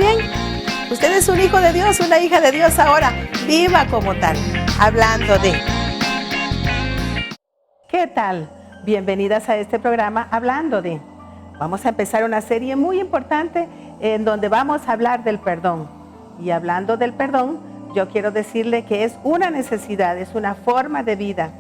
bien. Usted es un hijo de Dios, una hija de Dios ahora. Viva como tal, hablando de. ¿Qué tal? Bienvenidas a este programa Hablando de. Vamos a empezar una serie muy importante en donde vamos a hablar del perdón. Y hablando del perdón, yo quiero decirle que es una necesidad, es una forma de vida.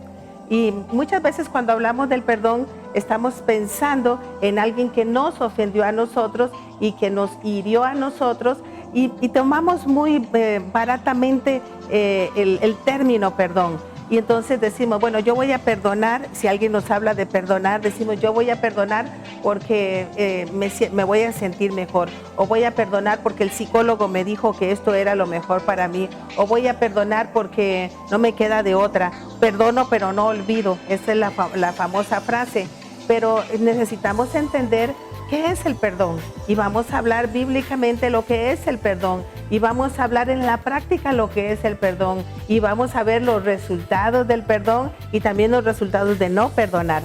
Y muchas veces cuando hablamos del perdón, estamos pensando en alguien que nos ofendió a nosotros y que nos hirió a nosotros y tomamos muy baratamente el término perdón. Y entonces decimos, bueno, yo voy a perdonar. Si alguien nos habla de perdonar, decimos, yo voy a perdonar porque me voy a sentir mejor. O voy a perdonar porque el psicólogo me dijo que esto era lo mejor para mí. O voy a perdonar porque no me queda de otra. Perdono pero no olvido. Esa es la famosa frase. Pero necesitamos entender qué es el perdón. Y vamos a hablar bíblicamente lo que es el perdón. Y vamos a hablar en la práctica lo que es el perdón. Y vamos a ver los resultados del perdón y también los resultados de no perdonar.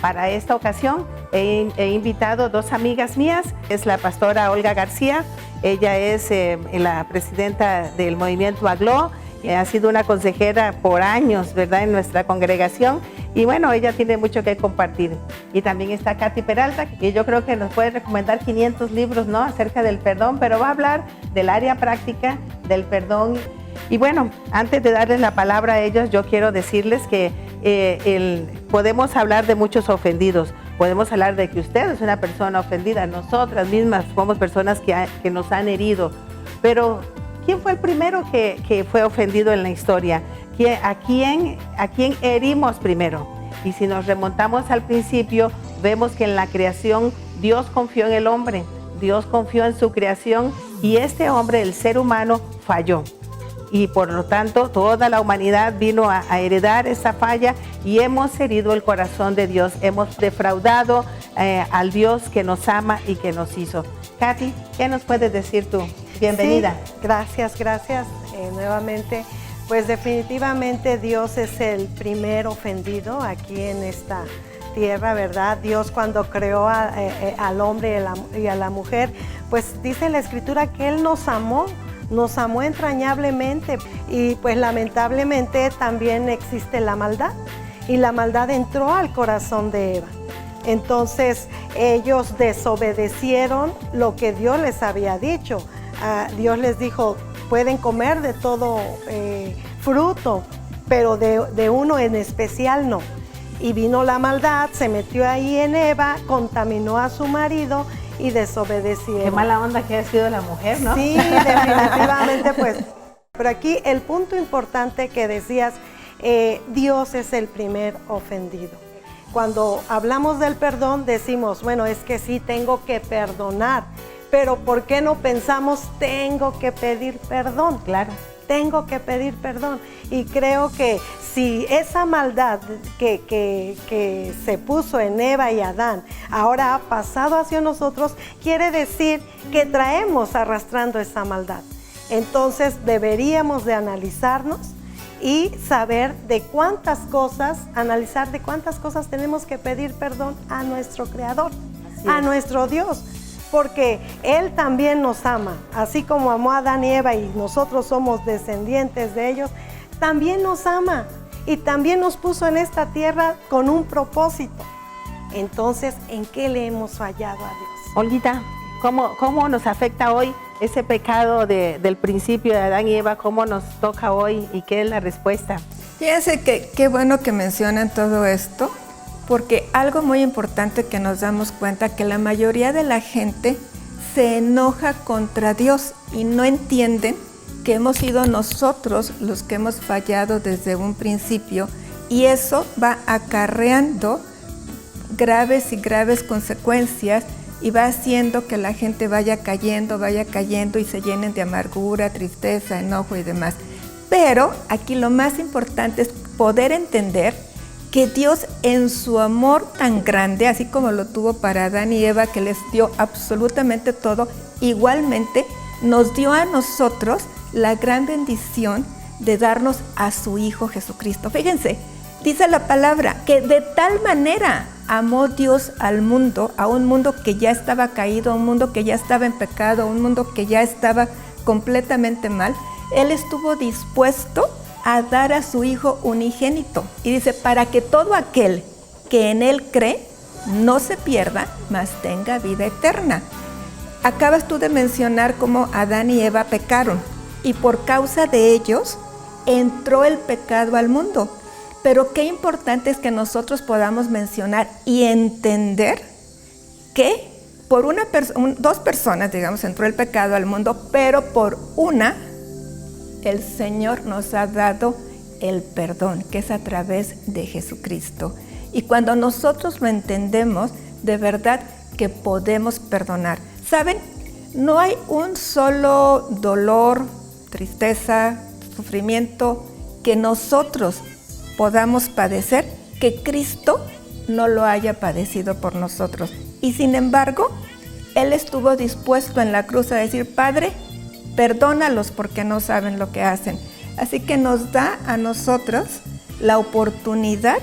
Para esta ocasión he invitado dos amigas mías. Es la pastora Olga García. Ella es la presidenta del movimiento AGLO. Ha sido una consejera por años, ¿verdad?, en nuestra congregación. Y bueno, ella tiene mucho que compartir. Y también está Katy Peralta, que yo creo que nos puede recomendar 500 libros, ¿no?, acerca del perdón, pero va a hablar del área práctica del perdón. Y bueno, antes de darles la palabra a ellos, yo quiero decirles que podemos hablar de muchos ofendidos. Podemos hablar de que usted es una persona ofendida. Nosotras mismas somos personas que nos han herido. Pero ¿quién fue el primero que fue ofendido en la historia? ¿A quién herimos primero? Y si nos remontamos al principio, vemos que en la creación Dios confió en el hombre, Dios confió en su creación y este hombre, el ser humano, falló. Y por lo tanto, toda la humanidad vino a heredar esa falla y hemos herido el corazón de Dios, hemos defraudado al Dios que nos ama y que nos hizo. Katy, ¿qué nos puedes decir tú? Bienvenida. Sí, gracias nuevamente. Pues definitivamente Dios es el primer ofendido aquí en esta tierra, ¿verdad? Dios cuando creó al hombre y a la mujer, pues dice la Escritura que Él nos amó entrañablemente y pues lamentablemente también existe la maldad y la maldad entró al corazón de Eva. Entonces ellos desobedecieron lo que Dios les había dicho. Dios les dijo, pueden comer de todo fruto, pero de uno en especial no. Y vino la maldad, se metió ahí en Eva, contaminó a su marido y desobedecieron. Qué mala onda que ha sido la mujer, ¿no? Sí, definitivamente pues. Pero aquí el punto importante que decías, Dios es el primer ofendido. Cuando hablamos del perdón decimos, bueno, es que sí tengo que perdonar. Pero ¿por qué no pensamos tengo que pedir perdón? Claro. Tengo que pedir perdón. Y creo que si esa maldad que se puso en Eva y Adán ahora ha pasado hacia nosotros, quiere decir que traemos arrastrando esa maldad. Entonces deberíamos de analizarnos y saber analizar de cuántas cosas tenemos que pedir perdón a nuestro Creador, a nuestro Dios. Porque Él también nos ama, así como amó a Adán y Eva y nosotros somos descendientes de ellos, también nos ama y también nos puso en esta tierra con un propósito. Entonces, ¿en qué le hemos fallado a Dios? Olguita, ¿cómo nos afecta hoy ese pecado del principio de Adán y Eva? ¿Cómo nos toca hoy y qué es la respuesta? Fíjense que qué bueno que mencionan todo esto. Porque algo muy importante que nos damos cuenta que la mayoría de la gente se enoja contra Dios y no entienden que hemos sido nosotros los que hemos fallado desde un principio y eso va acarreando graves y graves consecuencias y va haciendo que la gente vaya cayendo y se llenen de amargura, tristeza, enojo y demás. Pero aquí lo más importante es poder entender que Dios en su amor tan grande, así como lo tuvo para Adán y Eva, que les dio absolutamente todo, igualmente nos dio a nosotros la gran bendición de darnos a su Hijo Jesucristo. Fíjense, dice la palabra que de tal manera amó Dios al mundo, a un mundo que ya estaba caído, a un mundo que ya estaba en pecado, a un mundo que ya estaba completamente mal, Él estuvo dispuesto a dar a su Hijo unigénito. Y dice, para que todo aquel que en Él cree no se pierda, mas tenga vida eterna. Acabas tú de mencionar cómo Adán y Eva pecaron, y por causa de ellos entró el pecado al mundo. Pero qué importante es que nosotros podamos mencionar y entender que por dos personas, digamos, entró el pecado al mundo, pero por una, el Señor nos ha dado el perdón, que es a través de Jesucristo. Y cuando nosotros lo entendemos, de verdad que podemos perdonar. ¿Saben? No hay un solo dolor, tristeza, sufrimiento que nosotros podamos padecer, que Cristo no lo haya padecido por nosotros. Y sin embargo, Él estuvo dispuesto en la cruz a decir, Padre, perdónalos porque no saben lo que hacen. Así que nos da a nosotros la oportunidad,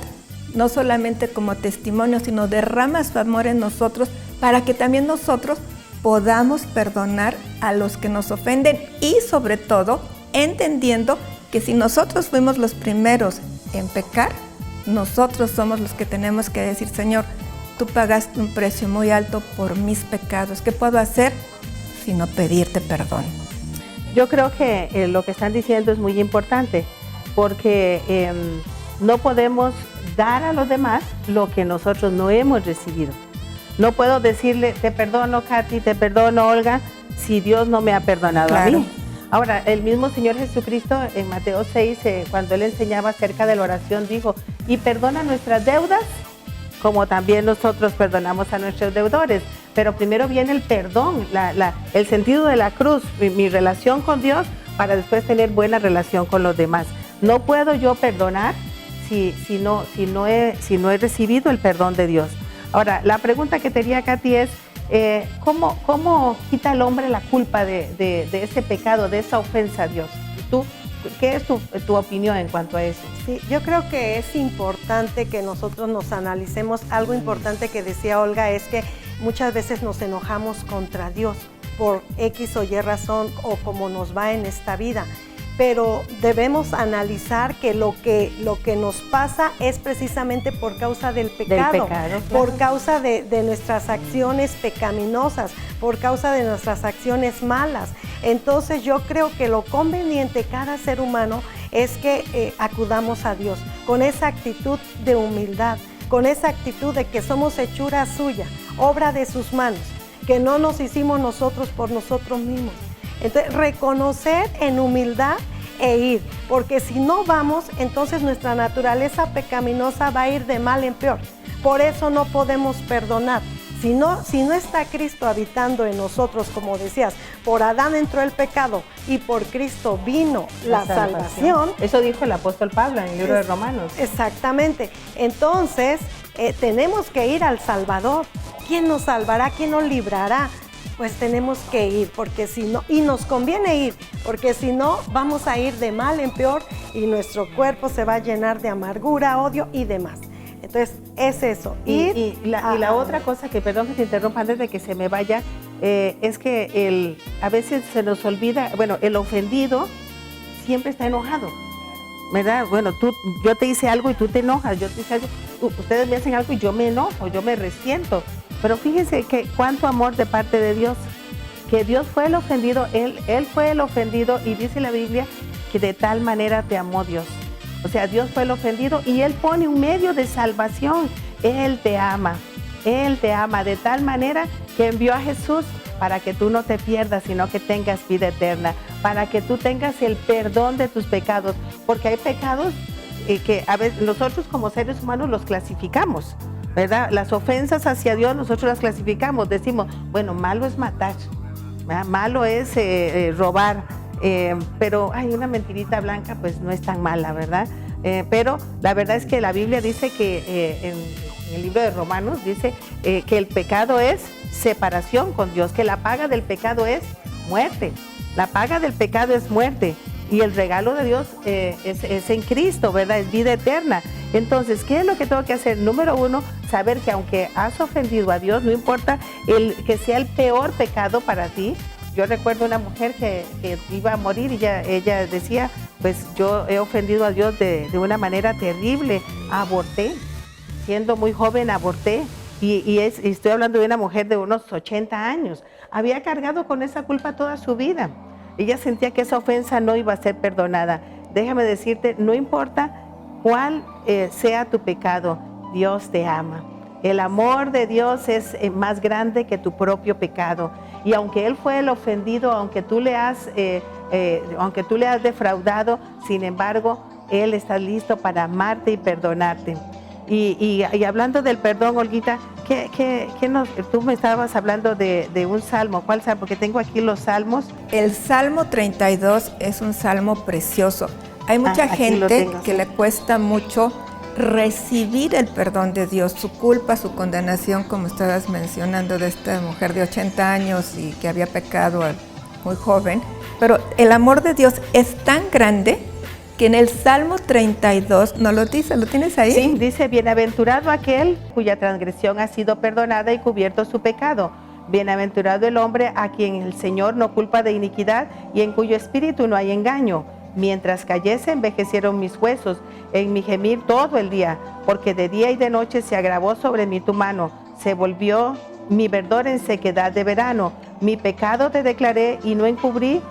no solamente como testimonio, sino derrama su amor en nosotros para que también nosotros podamos perdonar a los que nos ofenden y sobre todo entendiendo que si nosotros fuimos los primeros en pecar, nosotros somos los que tenemos que decir, Señor, tú pagaste un precio muy alto por mis pecados. ¿Qué puedo hacer sino pedirte perdón? Yo creo que lo que están diciendo es muy importante, porque no podemos dar a los demás lo que nosotros no hemos recibido. No puedo decirle, te perdono, Katy, te perdono, Olga, si Dios no me ha perdonado a mí. Ahora, el mismo Señor Jesucristo en Mateo 6, cuando Él enseñaba acerca de la oración, dijo, y perdona nuestras deudas, como también nosotros perdonamos a nuestros deudores. Pero primero viene el perdón, el sentido de la cruz, mi relación con Dios, para después tener buena relación con los demás. No puedo yo perdonar si no he recibido el perdón de Dios. Ahora, la pregunta que tenía Katy es, ¿cómo quita el hombre la culpa de ese pecado, de esa ofensa a Dios? ¿Tú, qué es tu opinión en cuanto a eso? Sí, yo creo que es importante que nosotros nos analicemos. Algo importante que decía Olga es que muchas veces nos enojamos contra Dios por X o Y razón o como nos va en esta vida. Pero debemos analizar que lo que nos pasa es precisamente por causa del pecado, claro. Por causa de nuestras acciones pecaminosas, por causa de nuestras acciones malas. Entonces yo creo que lo conveniente cada ser humano es que acudamos a Dios con esa actitud de humildad, con esa actitud de que somos hechura suya, obra de sus manos, que no nos hicimos nosotros por nosotros mismos. Entonces, reconocer en humildad e ir, porque si no vamos, entonces nuestra naturaleza pecaminosa va a ir de mal en peor. Por eso no podemos perdonar. Si no está Cristo habitando en nosotros, como decías, por Adán entró el pecado y por Cristo vino la salvación. Eso dijo el apóstol Pablo en el libro de Romanos. Exactamente. Entonces, tenemos que ir al Salvador. ¿Quién nos salvará? ¿Quién nos librará? Pues tenemos que ir, porque si no, y nos conviene ir, porque si no, vamos a ir de mal en peor y nuestro cuerpo se va a llenar de amargura, odio y demás. Entonces, es eso. Y la otra cosa que, perdón que te interrumpa antes de que se me vaya, es que a veces se nos olvida, bueno, el ofendido siempre está enojado, ¿verdad? Bueno, yo te hice algo y tú te enojas, yo te hice algo, ustedes me hacen algo y yo me enojo, yo me resiento. Pero fíjense que cuánto amor de parte de Dios, que Dios fue el ofendido, Él fue el ofendido y dice la Biblia que de tal manera te amó Dios. O sea, Dios fue el ofendido y Él pone un medio de salvación. Él te ama de tal manera que envió a Jesús para que tú no te pierdas, sino que tengas vida eterna, para que tú tengas el perdón de tus pecados, porque hay pecados que a veces nosotros como seres humanos los clasificamos, ¿verdad? Las ofensas hacia Dios nosotros las clasificamos, decimos, bueno, malo es matar, ¿verdad? Malo es robar, pero hay una mentirita blanca, pues no es tan mala, ¿verdad? Pero la verdad es que la Biblia dice que en el libro de Romanos dice que el pecado es separación con Dios, que la paga del pecado es muerte, la paga del pecado es muerte. Y el regalo de Dios es en Cristo, ¿verdad? Es vida eterna. Entonces, ¿qué es lo que tengo que hacer? Número 1, saber que aunque has ofendido a Dios, no importa que sea el peor pecado para ti. Yo recuerdo una mujer que iba a morir y ella decía, pues yo he ofendido a Dios de una manera terrible, aborté, siendo muy joven aborté, y estoy hablando de una mujer de unos 80 años, había cargado con esa culpa toda su vida, ella sentía que esa ofensa no iba a ser perdonada. Déjame decirte, no importa cuál sea tu pecado, Dios te ama. El amor de Dios es más grande que tu propio pecado. Y aunque Él fue el ofendido, aunque tú le has defraudado, sin embargo, Él está listo para amarte y perdonarte. Y hablando del perdón, Olguita, tú me estabas hablando de un salmo. ¿Cuál salmo? Porque tengo aquí los salmos. El Salmo 32 es un salmo precioso. Hay mucha gente que le cuesta mucho recibir el perdón de Dios, su culpa, su condenación, como estabas mencionando de esta mujer de 80 años y que había pecado muy joven. Pero el amor de Dios es tan grande que en el Salmo 32 nos lo dice, ¿lo tienes ahí? Sí, dice, bienaventurado aquel cuya transgresión ha sido perdonada y cubierto su pecado. Bienaventurado el hombre a quien el Señor no culpa de iniquidad y en cuyo espíritu no hay engaño. Mientras cayese envejecieron mis huesos, en mi gemir todo el día, porque de día y de noche se agravó sobre mí tu mano, se volvió mi verdor en sequedad de verano. Mi pecado te declaré y no encubrí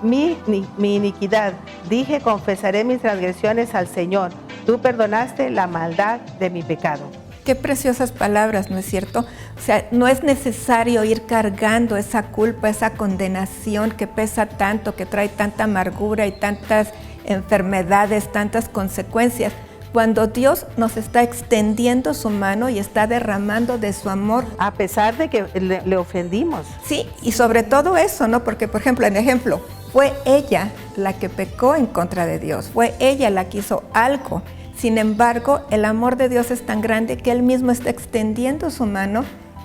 mi iniquidad. Dije, confesaré mis transgresiones al Señor. Tú perdonaste la maldad de mi pecado. Qué preciosas palabras, ¿no es cierto? O sea, no es necesario ir cargando esa culpa, esa condenación que pesa tanto, que trae tanta amargura y tantas enfermedades, tantas consecuencias. Cuando Dios nos está extendiendo su mano y está derramando de su amor. A pesar de que le ofendimos. Sí, y sobre todo eso, ¿no? Porque, por ejemplo, fue ella la que pecó en contra de Dios, fue ella la que hizo algo. Sin embargo, el amor de Dios es tan grande que Él mismo está extendiendo su mano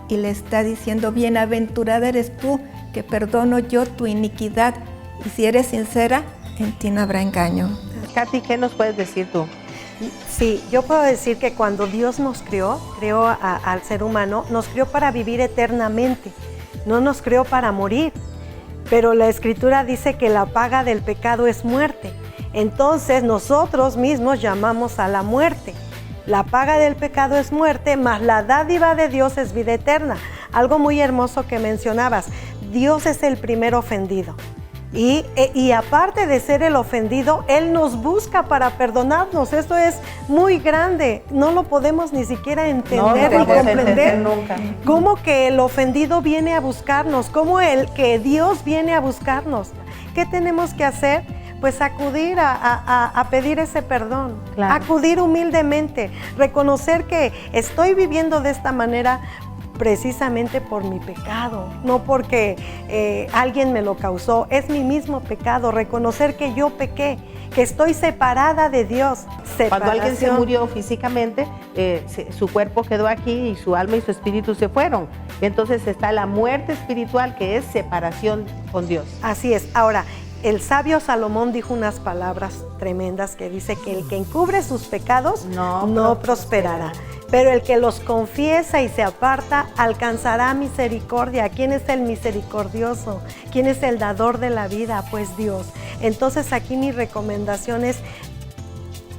y le está diciendo, bienaventurada eres tú, que perdono yo tu iniquidad. Y si eres sincera, en ti no habrá engaño. Katy, ¿qué nos puedes decir tú? Sí, yo puedo decir que cuando Dios nos creó al ser humano, nos creó para vivir eternamente, no nos creó para morir. Pero la Escritura dice que la paga del pecado es muerte. Entonces nosotros mismos llamamos a la muerte. La paga del pecado es muerte, mas la dádiva de Dios es vida eterna. Algo muy hermoso que mencionabas, Dios es el primer ofendido. Y aparte de ser el ofendido, Él nos busca para perdonarnos. Esto es muy grande, no lo podemos ni siquiera entender ni comprender. Nunca. ¿Cómo que el ofendido viene a buscarnos? ¿Cómo que Dios viene a buscarnos? ¿Qué tenemos que hacer? Pues acudir a pedir ese perdón, claro. Acudir humildemente, reconocer que estoy viviendo de esta manera precisamente por mi pecado, no porque alguien me lo causó, es mi mismo pecado, reconocer que yo pequé, que estoy separada de Dios. Cuando alguien se murió físicamente, su cuerpo quedó aquí y su alma y su espíritu se fueron. Entonces está la muerte espiritual, que es separación con Dios. Así es. Ahora, el sabio Salomón dijo unas palabras tremendas que dice que el que encubre sus pecados no prosperará. Pero el que los confiesa y se aparta alcanzará misericordia. ¿Quién es el misericordioso? ¿Quién es el dador de la vida? Pues Dios. Entonces aquí mi recomendación es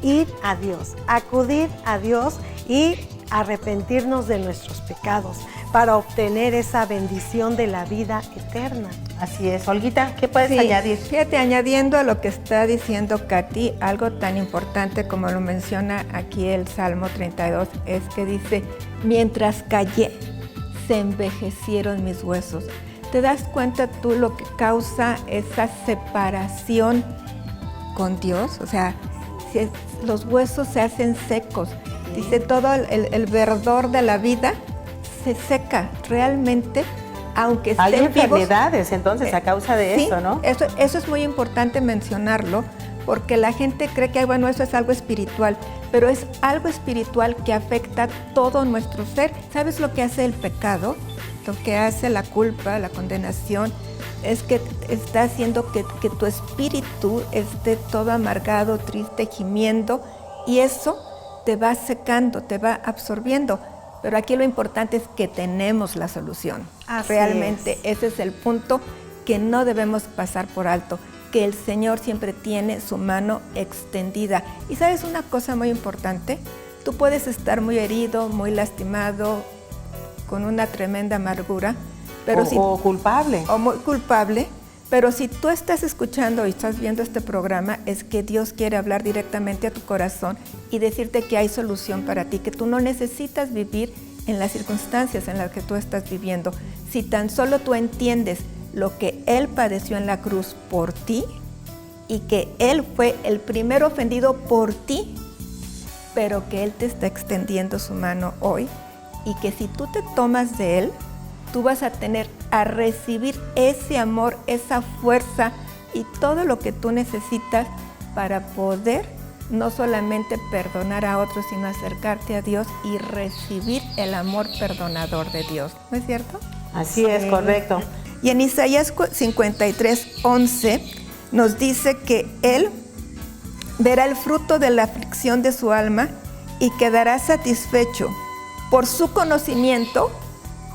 ir a Dios, acudir a Dios y arrepentirnos de nuestros pecados para obtener esa bendición de la vida eterna. Así es. Olguita, ¿qué puedes añadir? Fíjate, añadiendo a lo que está diciendo Katy, algo tan importante como lo menciona aquí el Salmo 32, es que dice, mientras callé, se envejecieron mis huesos. ¿Te das cuenta tú lo que causa esa separación con Dios? O sea, si los huesos se hacen secos. Dice, todo el verdor de la vida se seca realmente, aunque estén hay enfermedades, vivos, entonces, a causa de sí, eso, ¿no? Eso es muy importante mencionarlo, porque la gente cree que, bueno, eso es algo espiritual, pero es algo espiritual que afecta todo nuestro ser. ¿Sabes lo que hace el pecado? Lo que hace la culpa, la condenación, es que está haciendo que tu espíritu esté todo amargado, triste, gimiendo, y eso te va secando, te va absorbiendo. Pero aquí lo importante es que tenemos la solución. Así Realmente es. ese es el punto que no debemos pasar por alto, que el Señor siempre tiene su mano extendida. Y ¿sabes una cosa muy importante? Tú puedes estar muy herido, muy lastimado, con una tremenda amargura, pero o culpable. o muy culpable, pero si tú estás escuchando y estás viendo este programa, es que Dios quiere hablar directamente a tu corazón y decirte que hay solución para ti, que tú no necesitas vivir en las circunstancias en las que tú estás viviendo. Si tan solo tú entiendes lo que Él padeció en la cruz por ti y que Él fue el primer ofendido por ti, pero que Él te está extendiendo su mano hoy y que si tú te tomas de Él, tú vas a recibir ese amor, esa fuerza y todo lo que tú necesitas para poder no solamente perdonar a otros, sino acercarte a Dios y recibir el amor perdonador de Dios. ¿No es cierto? Así es, correcto. Y en Isaías 53:11 nos dice que Él verá el fruto de la aflicción de su alma y quedará satisfecho. Por su conocimiento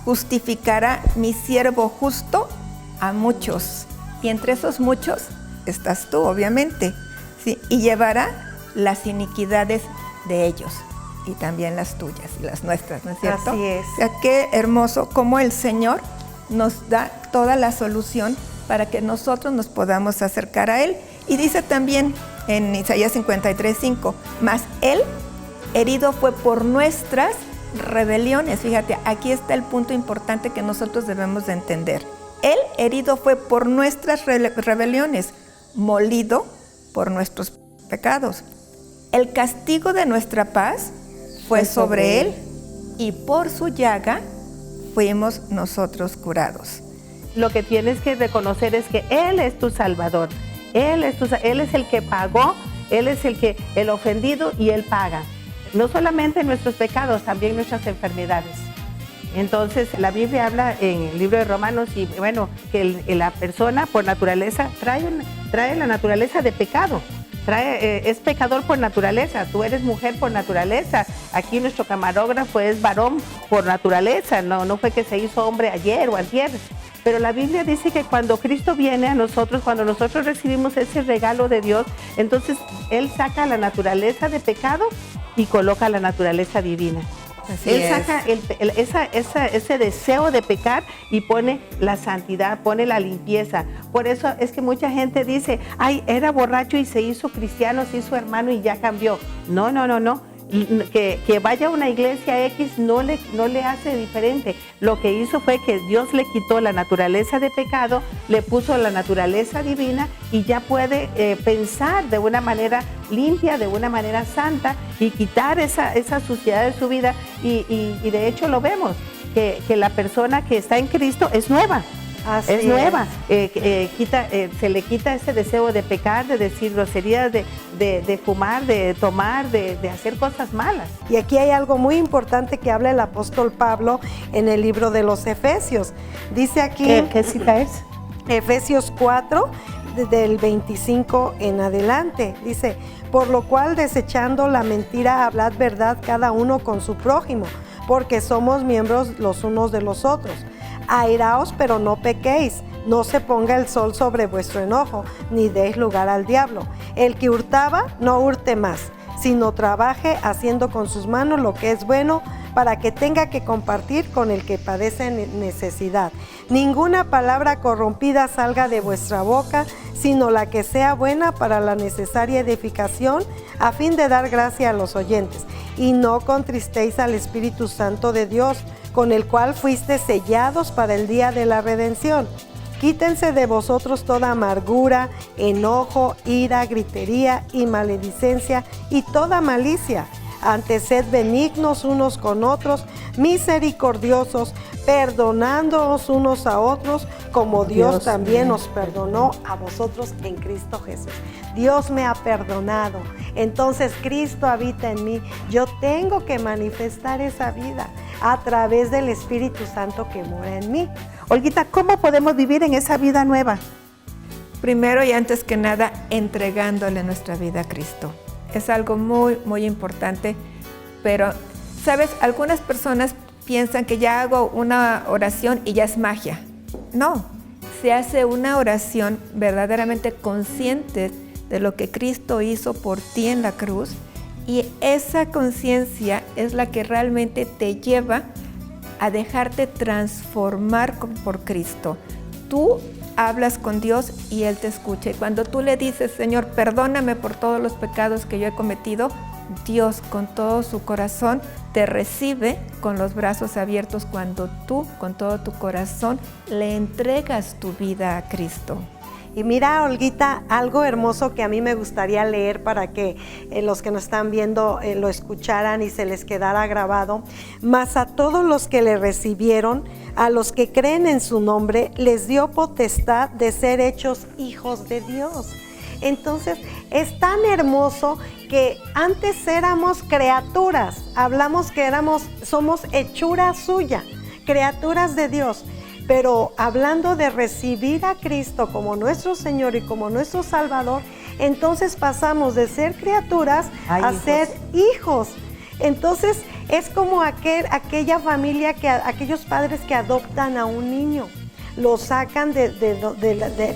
justificará mi siervo justo a muchos. Y entre esos muchos estás tú, obviamente. ¿Sí? Y llevará las iniquidades de ellos y también las tuyas y las nuestras, ¿no es cierto? Así es. O sea, qué hermoso cómo el Señor nos da toda la solución para que nosotros nos podamos acercar a Él. Y dice también en Isaías 53:5, mas Él herido fue por nuestras rebeliones. Fíjate, aquí está el punto importante que nosotros debemos de entender. Él herido fue por nuestras rebeliones, molido por nuestros pecados. El castigo de nuestra paz fue sobre Él y por su llaga fuimos nosotros curados. Lo que tienes que reconocer es que Él es tu Salvador. Él es el que pagó, Él es el ofendido y Él paga. No solamente nuestros pecados, también nuestras enfermedades. Entonces, la Biblia habla en el libro de Romanos y bueno, que la persona por naturaleza trae la naturaleza de pecado. Es pecador por naturaleza. Tú eres mujer por naturaleza. Aquí nuestro camarógrafo es varón por naturaleza. No fue que se hizo hombre ayer o antier. Pero la Biblia dice que cuando Cristo viene a nosotros, cuando nosotros recibimos ese regalo de Dios, entonces Él saca la naturaleza de pecado y coloca la naturaleza divina. Así Él es. saca ese deseo de pecar y pone la santidad, pone la limpieza. Por eso es que mucha gente dice, ay, era borracho y se hizo cristiano, se hizo hermano y ya cambió. No. Que vaya a una iglesia X no le hace diferente. Lo que hizo fue que Dios le quitó la naturaleza de pecado, le puso la naturaleza divina y ya puede pensar de una manera limpia, de una manera santa y quitar esa suciedad de su vida. Y de hecho lo vemos, que la persona que está en Cristo es nueva. Así es nueva, se le quita ese deseo de pecar, de decir groserías, de fumar, de tomar, de hacer cosas malas. Y aquí hay algo muy importante que habla el apóstol Pablo en el libro de los Efesios. Dice aquí, ¿Qué cita es? Efesios 4, del 25 en adelante. Dice, por lo cual desechando la mentira, hablad verdad cada uno con su prójimo, porque somos miembros los unos de los otros. Airaos, pero no pequéis, no se ponga el sol sobre vuestro enojo, ni deis lugar al diablo. El que hurtaba, no hurte más, sino trabaje haciendo con sus manos lo que es bueno, para que tenga que compartir con el que padece necesidad. Ninguna palabra corrompida salga de vuestra boca, sino la que sea buena para la necesaria edificación, a fin de dar gracia a los oyentes. Y no contristéis al Espíritu Santo de Dios, con el cual fuiste sellados para el día de la redención. Quítense de vosotros toda amargura, enojo, ira, gritería y maledicencia y toda malicia. Antes sed benignos unos con otros, misericordiosos, perdonándoos unos a otros, como Dios también os perdonó a vosotros en Cristo Jesús. Dios me ha perdonado, entonces Cristo habita en mí. Yo tengo que manifestar esa vida a través del Espíritu Santo que mora en mí. Olguita, ¿cómo podemos vivir en esa vida nueva? Primero y antes que nada, entregándole nuestra vida a Cristo. Es algo muy, muy importante, pero Sabes, algunas personas piensan que ya hago una oración y ya es magia. No, se hace una oración verdaderamente consciente de lo que Cristo hizo por ti en la cruz, y esa conciencia es la que realmente te lleva a dejarte transformar por Cristo. Tú hablas con Dios y Él te escucha. Y cuando tú le dices, Señor, perdóname por todos los pecados que yo he cometido, Dios con todo su corazón te recibe con los brazos abiertos cuando tú con todo tu corazón le entregas tu vida a Cristo. Y mira, Olguita, algo hermoso que a mí me gustaría leer para que los que nos están viendo lo escucharan y se les quedara grabado. Mas a todos los que le recibieron, a los que creen en su nombre, les dio potestad de ser hechos hijos de Dios. Entonces, es tan hermoso que antes éramos criaturas, hablamos que somos hechura suya, criaturas de Dios. Pero hablando de recibir a Cristo como nuestro Señor y como nuestro Salvador, entonces pasamos de ser criaturas a ser hijos. Entonces es como aquella familia, aquellos padres que adoptan a un niño, lo sacan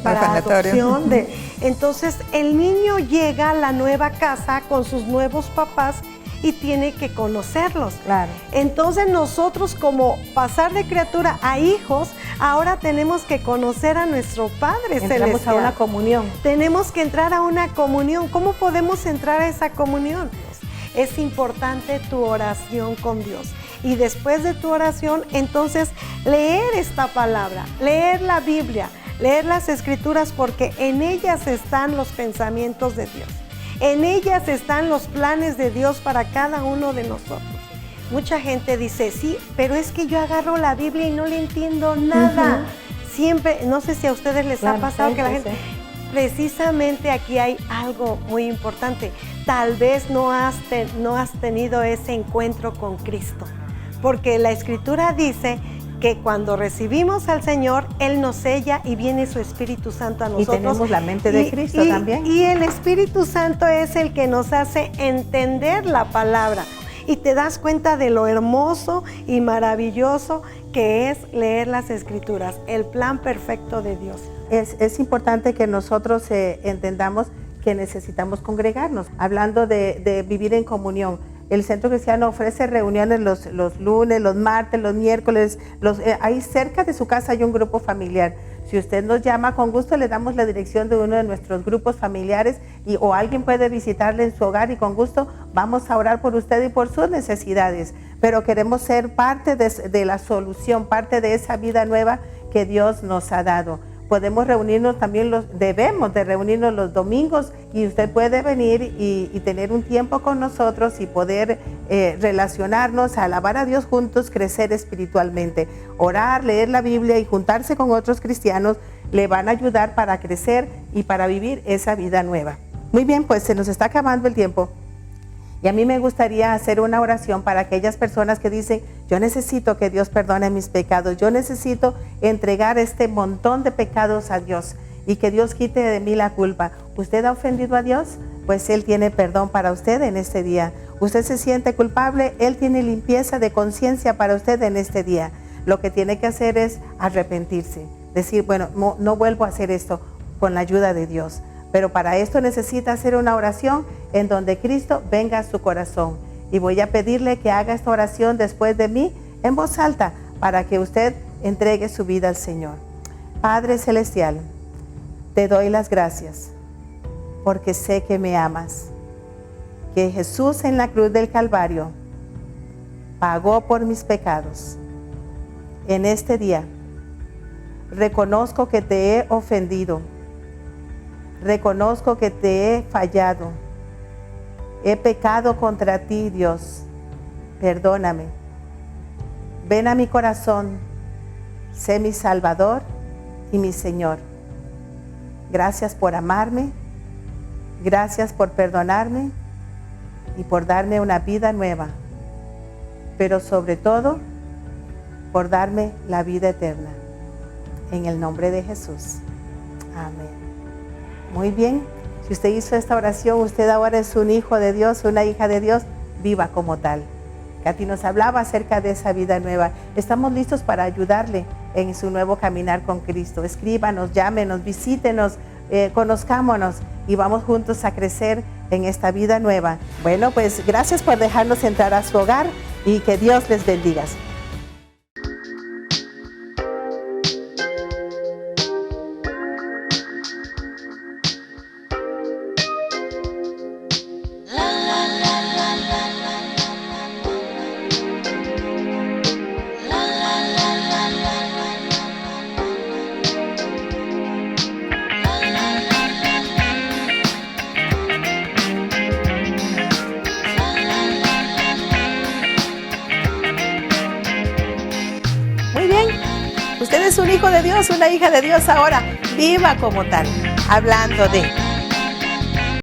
para adopción. Entonces el niño llega a la nueva casa con sus nuevos papás y tiene que conocerlos. Claro. Entonces nosotros, como pasar de criatura a hijos, ahora tenemos que conocer a nuestro Padre Celestial. Entramos a una comunión. Tenemos que entrar a una comunión. ¿Cómo podemos entrar a esa comunión? Es importante tu oración con Dios. Y después de tu oración, entonces, leer esta palabra, leer la Biblia, leer las Escrituras, porque en ellas están los pensamientos de Dios. En ellas están los planes de Dios para cada uno de nosotros. Mucha gente dice, sí, pero es que yo agarro la Biblia y no le entiendo nada. Siempre, no sé si a ustedes les ha pasado que la gente... Precisamente aquí hay algo muy importante. Tal vez no has tenido ese encuentro con Cristo. Porque la Escritura dice que cuando recibimos al Señor, Él nos sella y viene su Espíritu Santo a nosotros. Y tenemos la mente de Cristo también. Y el Espíritu Santo es el que nos hace entender la palabra. Y te das cuenta de lo hermoso y maravilloso que es leer las Escrituras, el plan perfecto de Dios. Es importante que nosotros entendamos que necesitamos congregarnos. Hablando de vivir en comunión, el Centro Cristiano ofrece reuniones los lunes, los martes, los miércoles. Ahí cerca de su casa hay un grupo familiar. Si usted nos llama, con gusto le damos la dirección de uno de nuestros grupos familiares o alguien puede visitarle en su hogar y con gusto vamos a orar por usted y por sus necesidades. Pero queremos ser parte de la solución, parte de esa vida nueva que Dios nos ha dado. Podemos reunirnos también, debemos de reunirnos los domingos y usted puede venir y tener un tiempo con nosotros y poder relacionarnos, alabar a Dios juntos, crecer espiritualmente. Orar, leer la Biblia y juntarse con otros cristianos le van a ayudar para crecer y para vivir esa vida nueva. Muy bien, pues se nos está acabando el tiempo. Y a mí me gustaría hacer una oración para aquellas personas que dicen, yo necesito que Dios perdone mis pecados, yo necesito entregar este montón de pecados a Dios y que Dios quite de mí la culpa. ¿Usted ha ofendido a Dios? Pues Él tiene perdón para usted en este día. ¿Usted se siente culpable? Él tiene limpieza de conciencia para usted en este día. Lo que tiene que hacer es arrepentirse, decir, bueno, no vuelvo a hacer esto con la ayuda de Dios. Pero para esto necesita hacer una oración en donde Cristo venga a su corazón. Y voy a pedirle que haga esta oración después de mí en voz alta para que usted entregue su vida al Señor. Padre Celestial, te doy las gracias porque sé que me amas, que Jesús en la cruz del Calvario pagó por mis pecados. En este día reconozco que te he ofendido. Reconozco que te he fallado. He pecado contra ti, Dios. Perdóname. Ven a mi corazón. Sé mi Salvador y mi Señor. Gracias por amarme. Gracias por perdonarme y por darme una vida nueva. Pero sobre todo, por darme la vida eterna. En el nombre de Jesús. Amén. Muy bien, si usted hizo esta oración, usted ahora es un hijo de Dios, una hija de Dios, viva como tal. Katy nos hablaba acerca de esa vida nueva. Estamos listos para ayudarle en su nuevo caminar con Cristo. Escríbanos, llámenos, visítenos, conozcámonos y vamos juntos a crecer en esta vida nueva. Bueno, pues gracias por dejarnos entrar a su hogar y que Dios les bendiga. Usted es un hijo de Dios, una hija de Dios ahora. Viva como tal, hablando de...